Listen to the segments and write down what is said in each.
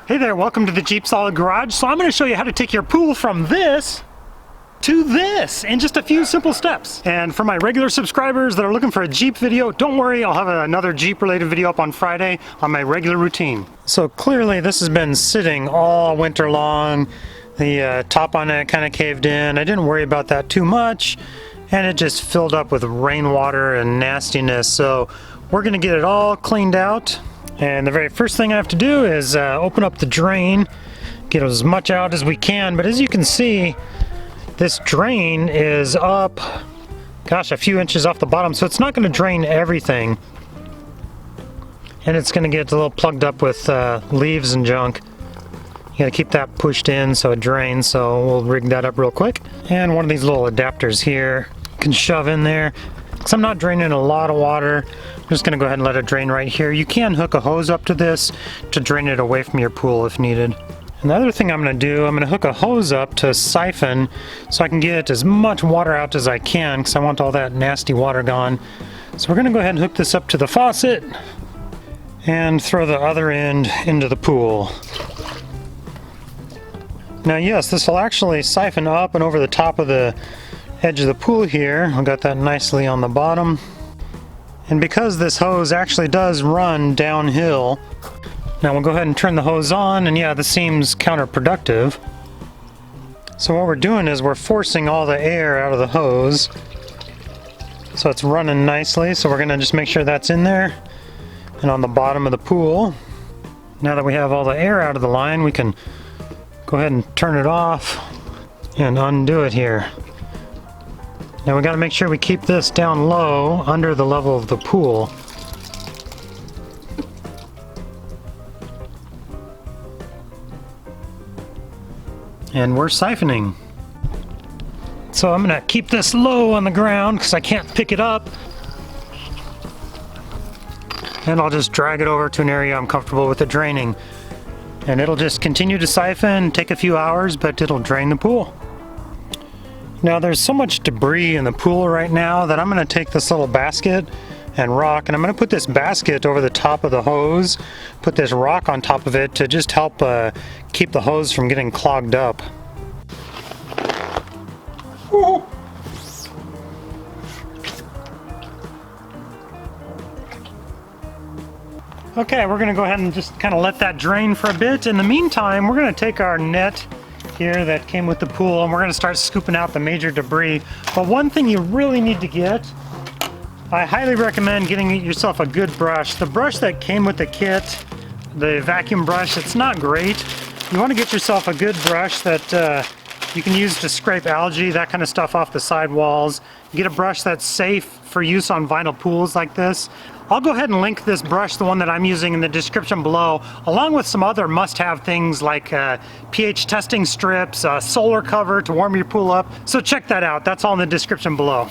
Hey there, welcome to the JeepSolid garage. So I'm going to show you how to take your pool from this to this in just a few simple steps. And for my regular subscribers that are looking for a Jeep video, don't worry, I'll have another Jeep related video up on Friday on my regular routine. So clearly this has been sitting all winter long. The top on it kind of caved in. I didn't worry about that too much, and it just filled up with rainwater and nastiness. So we're going to get it all cleaned out. And the very first thing I have to do is open up the drain, get as much out as we can. But as you can see, this drain is up, gosh, a few inches off the bottom, so it's not going to drain everything. And it's going to get a little plugged up with leaves and junk. You got to keep that pushed in so it drains, so we'll rig that up real quick. And one of these little adapters here you can shove in there. Because I'm not draining a lot of water, I'm just going to go ahead and let it drain right here. You can hook a hose up to this to drain it away from your pool if needed. And the other thing I'm going to do, I'm going to hook a hose up to siphon so I can get as much water out as I can, because I want all that nasty water gone. So we're going to go ahead and hook this up to the faucet and throw the other end into the pool. Now yes, this will actually siphon up and over the top of the edge of the pool here. I got that nicely on the bottom. And because this hose actually does run downhill, now we'll go ahead and turn the hose on, and yeah, this seems counterproductive. So what we're doing is we're forcing all the air out of the hose. So it's running nicely, so we're gonna just make sure that's in there and on the bottom of the pool. Now that we have all the air out of the line, we can go ahead and turn it off and undo it here. Now we got to make sure we keep this down low under the level of the pool. And we're siphoning. So I'm going to keep this low on the ground because I can't pick it up. And I'll just drag it over to an area I'm comfortable with it draining. And it'll just continue to siphon, take a few hours, but it'll drain the pool. Now there's so much debris in the pool right now that I'm going to take this little basket and rock, and I'm going to put this basket over the top of the hose, put this rock on top of it to just help keep the hose from getting clogged up. Woo. Okay, we're going to go ahead and just kind of let that drain for a bit. In the meantime, we're going to take our net here that came with the pool, and we're going to start scooping out the major debris. But one thing you really need to get, I highly recommend getting yourself a good brush. The brush that came with the kit, the vacuum brush, it's not great. You want to get yourself a good brush that you can use to scrape algae, that kind of stuff off the sidewalls. Get a brush that's safe for use on vinyl pools like this. I'll go ahead and link this brush, the one that I'm using, in the description below, along with some other must-have things like pH testing strips, solar cover to warm your pool up. So check that out. That's all in the description below.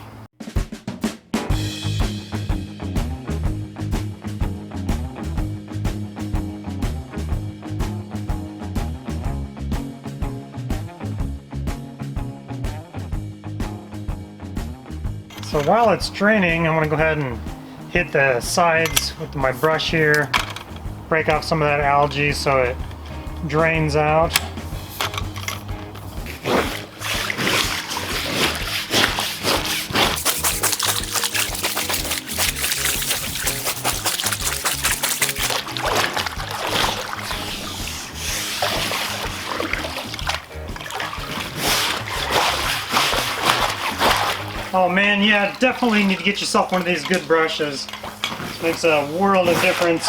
So while it's draining, I'm going to go ahead and hit the sides with my brush here, break off some of that algae so it drains out. Oh man, yeah, definitely need to get yourself one of these good brushes. Makes a world of difference.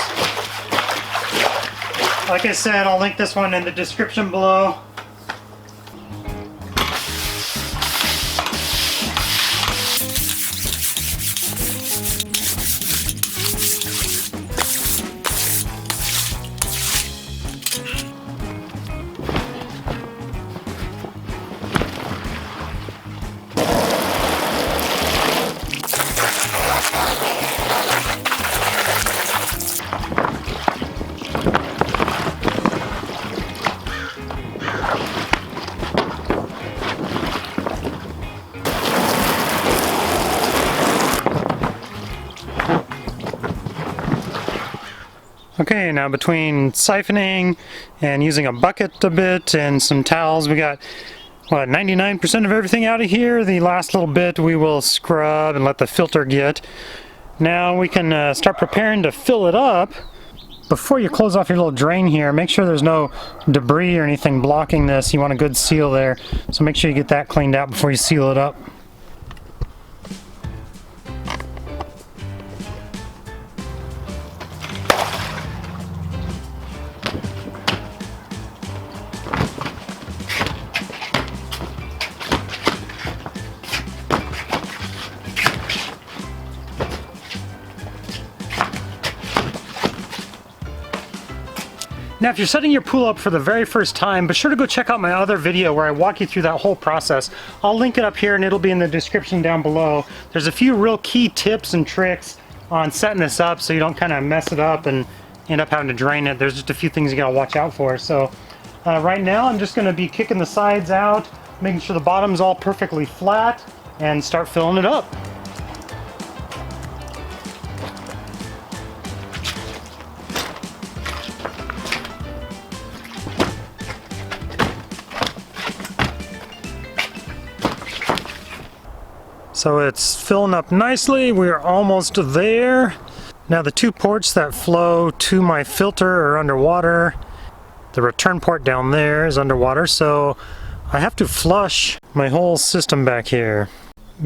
Like I said, I'll link this one in the description below. Okay, now between siphoning and using a bucket a bit and some towels, we got, what, 99% of everything out of here. The last little bit we will scrub and let the filter get. Now we can start preparing to fill it up. Before you close off your little drain here, make sure there's no debris or anything blocking this. You want a good seal there, so make sure you get that cleaned out before you seal it up. Now, if you're setting your pool up for the very first time, be sure to go check out my other video where I walk you through that whole process. I'll link it up here and it'll be in the description down below. There's a few real key tips and tricks on setting this up so you don't kind of mess it up and end up having to drain it. There's just a few things you gotta watch out for. So right now I'm just gonna be kicking the sides out, making sure the bottom's all perfectly flat, and start filling it up. So it's filling up nicely. We're almost there. Now the two ports that flow to my filter are underwater. The return port down there is underwater, so I have to flush my whole system back here.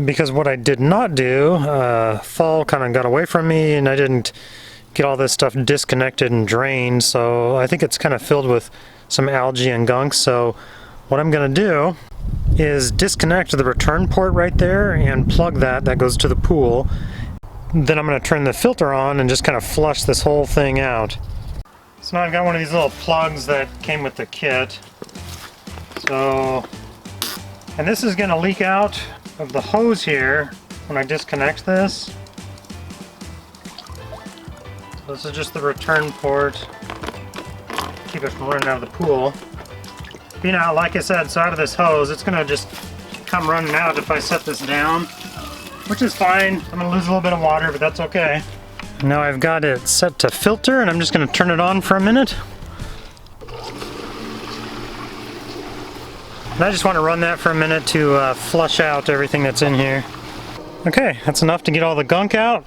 Because what I did not do, fall kind of got away from me and I didn't get all this stuff disconnected and drained, so I think it's kind of filled with some algae and gunk. So what I'm gonna do is disconnect the return port right there and plug that goes to the pool. Then I'm going to turn the filter on and just kind of flush this whole thing out. So now I've got one of these little plugs that came with the kit. So, and this is going to leak out of the hose here when I disconnect this. So this is just the return port. Keep it from running out of the pool. You know, like I said, so out of this hose, it's gonna just come running out if I set this down, which is fine. I'm gonna lose a little bit of water, but that's okay. Now I've got it set to filter, and I'm just gonna turn it on for a minute. And I just want to run that for a minute to flush out everything that's in here. Okay, that's enough to get all the gunk out.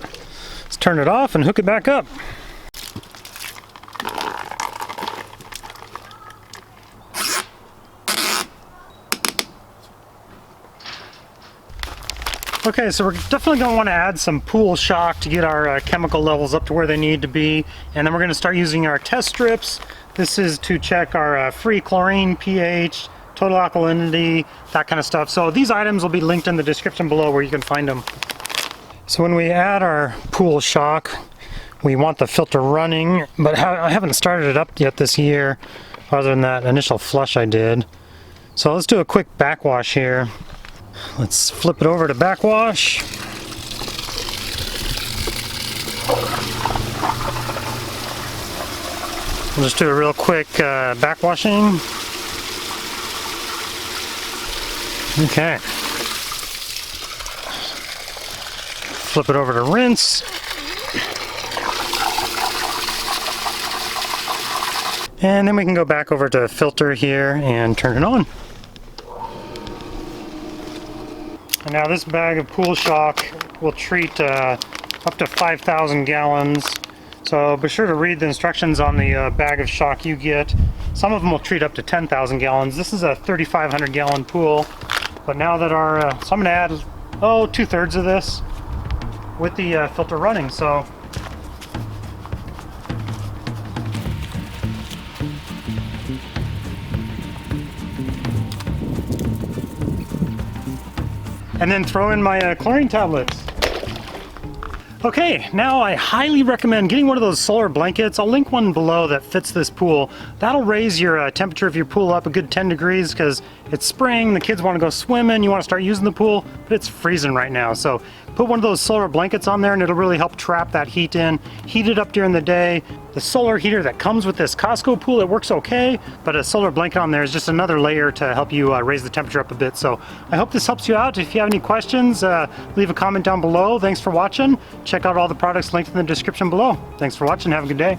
Let's turn it off and hook it back up. Okay, so we're definitely going to want to add some pool shock to get our chemical levels up to where they need to be. And then we're going to start using our test strips. This is to check our free chlorine, pH, total alkalinity, that kind of stuff. So these items will be linked in the description below where you can find them. So when we add our pool shock, we want the filter running, but I haven't started it up yet this year, other than that initial flush I did. So let's do a quick backwash here. Let's flip it over to backwash. We'll just do a real quick backwashing. Okay. Flip it over to rinse. And then we can go back over to filter here and turn it on. And now this bag of pool shock will treat up to 5,000 gallons. So be sure to read the instructions on the bag of shock you get. Some of them will treat up to 10,000 gallons. This is a 3,500 gallon pool. But now that our, so I'm gonna add, 2/3 of this with the filter running. So and then throw in my chlorine tablets. Okay, now I highly recommend getting one of those solar blankets. I'll link one below that fits this pool. That'll raise your temperature of your pool up a good 10 degrees because it's spring, the kids want to go swimming, you want to start using the pool, but it's freezing right now. So put one of those solar blankets on there and it'll really help trap that heat in. Heat it up during the day. The solar heater that comes with this Costco pool, it works okay, but a solar blanket on there is just another layer to help you raise the temperature up a bit. So I hope this helps you out. If you have any questions, leave a comment down below. Thanks for watching. Check out all the products linked in the description below. Thanks for watching. Have a good day.